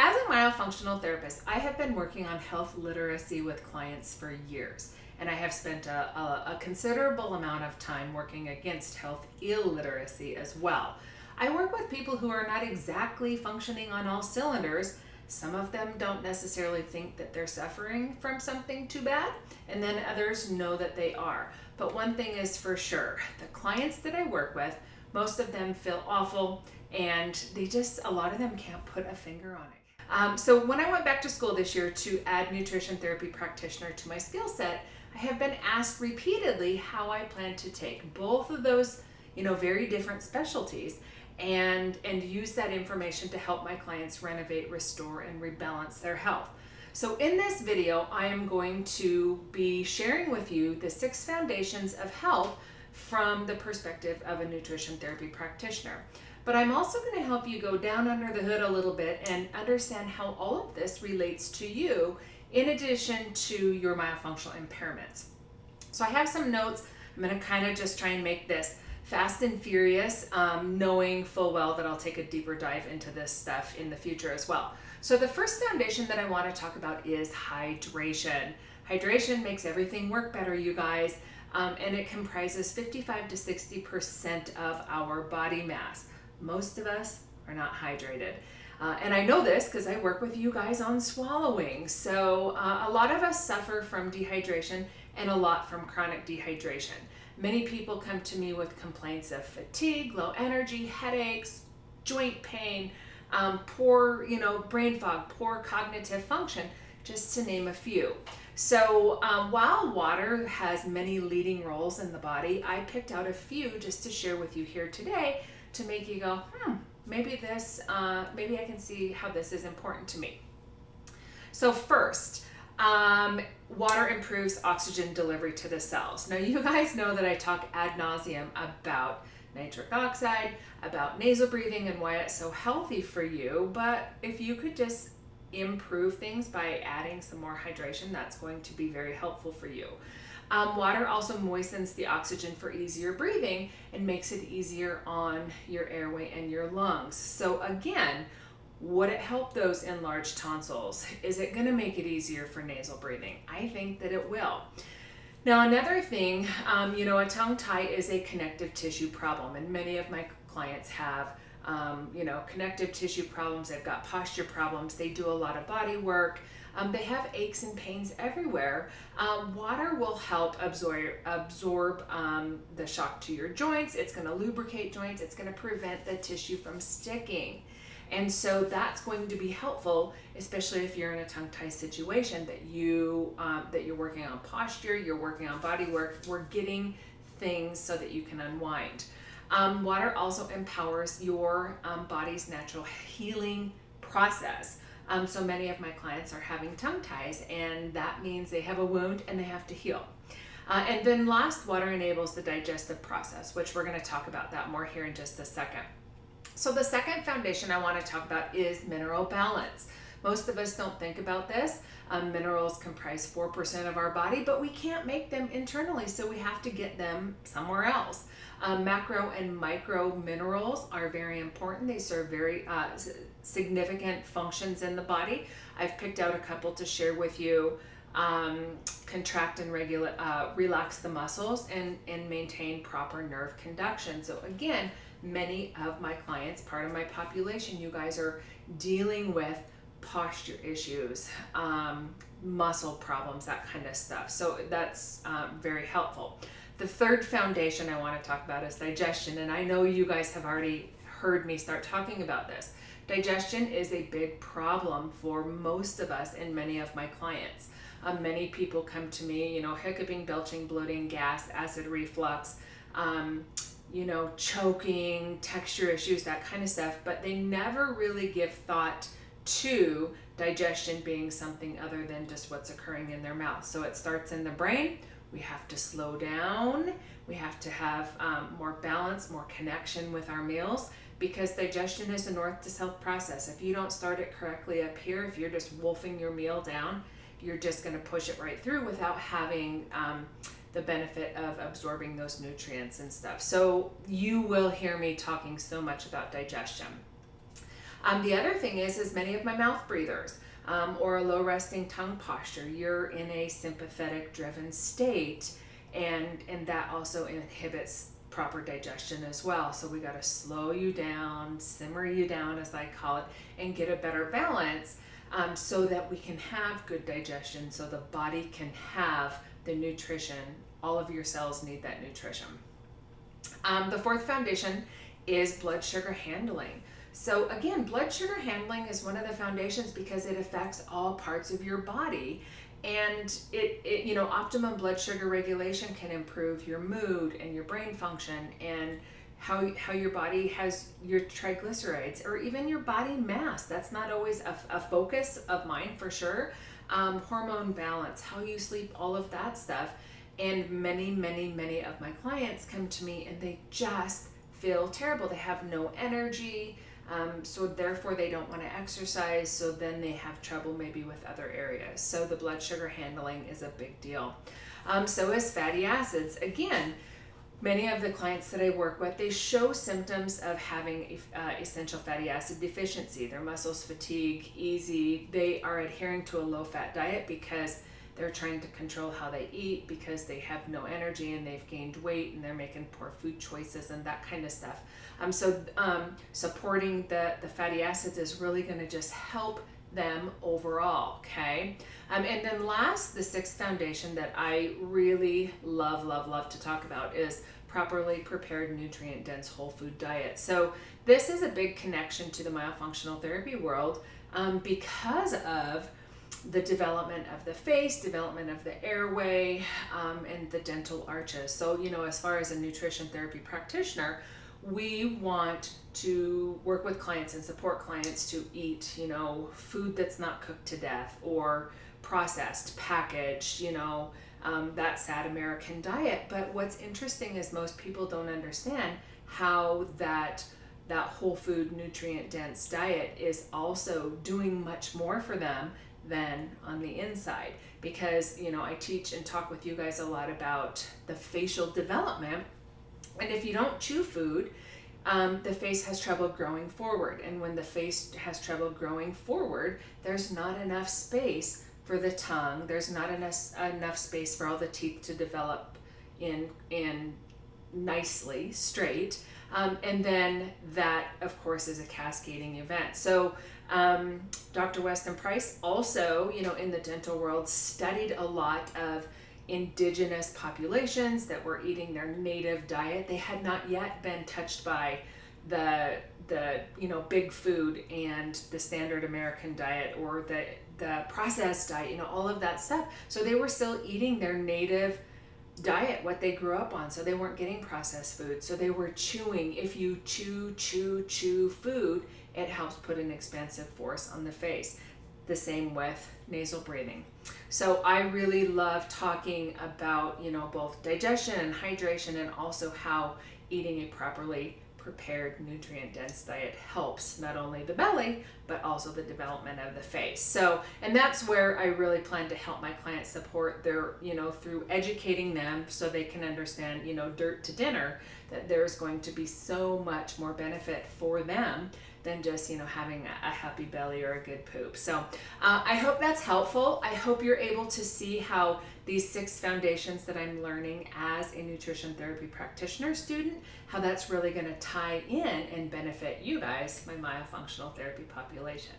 As a myofunctional therapist, I have been working on health literacy with clients for years, and I have spent a considerable amount of time working against health illiteracy as well. I work with people who are not exactly functioning on all cylinders. Some of them don't necessarily think that they're suffering from something too bad, and then others know that they are. But one thing is for sure, the clients that I work with, most of them feel awful, and a lot of them can't put a finger on it. So when I went back to school this year to add nutrition therapy practitioner to my skill set, I have been asked repeatedly how I plan to take both of those, very different specialties and use that information to help my clients renovate, restore, and rebalance their health. So in this video, I am going to be sharing with you the 6 foundations of health from the perspective of a nutrition therapy practitioner. But I'm also going to help you go down under the hood a little bit and understand how all of this relates to you in addition to your myofunctional impairments. So I have some notes. I'm going to kind of just try and make this fast and furious, knowing full well that I'll take a deeper dive into this stuff in the future as well. So the first foundation that I want to talk about is hydration. Hydration makes everything work better, you guys, and it comprises 55 to 60% of our body mass. Most of us are not hydrated. And I know this because I work with you guys on swallowing. So a lot of us suffer from dehydration and a lot from chronic dehydration. Many people come to me with complaints of fatigue, low energy, headaches, joint pain, poor, brain fog, poor cognitive function, just to name a few. So while water has many leading roles in the body, I picked out a few just to share with you here today to make you go, maybe I can see how this is important to me. So first, water improves oxygen delivery to the cells. Now you guys know that I talk ad nauseum about nitric oxide, about nasal breathing and why it's so healthy for you, but if you could just improve things by adding some more hydration, that's going to be very helpful for you. Water also moistens the oxygen for easier breathing and makes it easier on your airway and your lungs. So again, would it help those enlarged tonsils? Is it going to make it easier for nasal breathing? I think that it will. Now another thing, a tongue tie is a connective tissue problem, and many of my clients have connective tissue problems. They've got posture problems. They do a lot of body work. They have aches and pains everywhere. Water will help absorb the shock to your joints. It's going to lubricate joints. It's going to prevent the tissue from sticking. And so that's going to be helpful, especially if you're in a tongue tie situation that you're working on posture, you're working on body work. We're getting things so that you can unwind. Water also empowers your body's natural healing process. So many of my clients are having tongue ties, and that means they have a wound and they have to heal. And then last, water enables the digestive process, which we're going to talk about that more here in just a second. So the second foundation I want to talk about is mineral balance. Most of us don't think about this. Minerals comprise 4% of our body, but we can't make them internally, so we have to get them somewhere else. Macro and micro minerals are very important. They serve very significant functions in the body. I've picked out a couple to share with you. Contract and relax the muscles and maintain proper nerve conduction. So again, many of my clients, part of my population, you guys are dealing with posture issues, muscle problems, that kind of stuff. So that's very helpful. The third foundation I want to talk about is digestion, and I know you guys have already heard me start talking about this. Digestion is a big problem for most of us and many of my clients. Many people come to me, hiccuping, belching, bloating, gas, acid reflux, choking, texture issues, that kind of stuff, but they never really give thought to digestion being something other than just what's occurring in their mouth. So it starts in the brain. We have to slow down. We have to have more balance, more connection with our meals, because digestion is a north to south process. If you don't start it correctly up here, if you're just wolfing your meal down, you're just going to push it right through without having the benefit of absorbing those nutrients and stuff. So you will hear me talking so much about digestion. The other thing is many of my mouth breathers or a low resting tongue posture, you're in a sympathetic driven state, and that also inhibits proper digestion as well. So we got to slow you down, simmer you down, as I call it, and get a better balance so that we can have good digestion, so the body can have the nutrition. All of your cells need that nutrition. The fourth foundation is blood sugar handling. So again, blood sugar handling is one of the foundations because it affects all parts of your body. And it optimum blood sugar regulation can improve your mood and your brain function and how your body has your triglycerides or even your body mass. That's not always a focus of mine for sure. Hormone balance, how you sleep, all of that stuff. And many of my clients come to me and they just feel terrible. They have no energy. So therefore they don't want to exercise, so then they have trouble maybe with other areas. So the blood sugar handling is a big deal. So is fatty acids. Again, many of the clients that I work with, they show symptoms of having essential fatty acid deficiency. Their muscles fatigue, easy. They are adhering to a low-fat diet because they're trying to control how they eat, because they have no energy and they've gained weight and they're making poor food choices and that kind of stuff. Supporting the fatty acids is really going to just help them overall, okay? And then last, the sixth foundation that I really love to talk about is properly prepared, nutrient-dense whole food diet. So this is a big connection to the myofunctional therapy world because of the development of the face, development of the airway, and the dental arches. So, as far as a nutrition therapy practitioner, we want to work with clients and support clients to eat, food that's not cooked to death or processed, packaged, that sad American diet. But what's interesting is most people don't understand how that whole food, nutrient dense diet is also doing much more for them than on the inside, because I teach and talk with you guys a lot about the facial development, and if you don't chew food, the face has trouble growing forward, and when the face has trouble growing forward, there's not enough space for the tongue, there's not enough space for all the teeth to develop in nicely straight, and then that of course is a cascading event. So Dr. Weston Price also, in the dental world, studied a lot of indigenous populations that were eating their native diet. They had not yet been touched by the big food and the standard American diet or the processed diet, all of that stuff. So they were still eating their native diet, what they grew up on. So they weren't getting processed food. So they were chewing. If you chew food, it helps put an expansive force on the face. The same with nasal breathing. So I really love talking about, both digestion and hydration, and also how eating a properly prepared nutrient-dense diet helps not only the belly, but also the development of the face. So, and that's where I really plan to help my clients support their, through educating them so they can understand, dirt to dinner, that there's going to be so much more benefit for them than just, having a happy belly or a good poop. So I hope that's helpful. I hope you're able to see how these 6 foundations that I'm learning as a nutrition therapy practitioner student, how that's really going to tie in and benefit you guys, my myofunctional therapy population.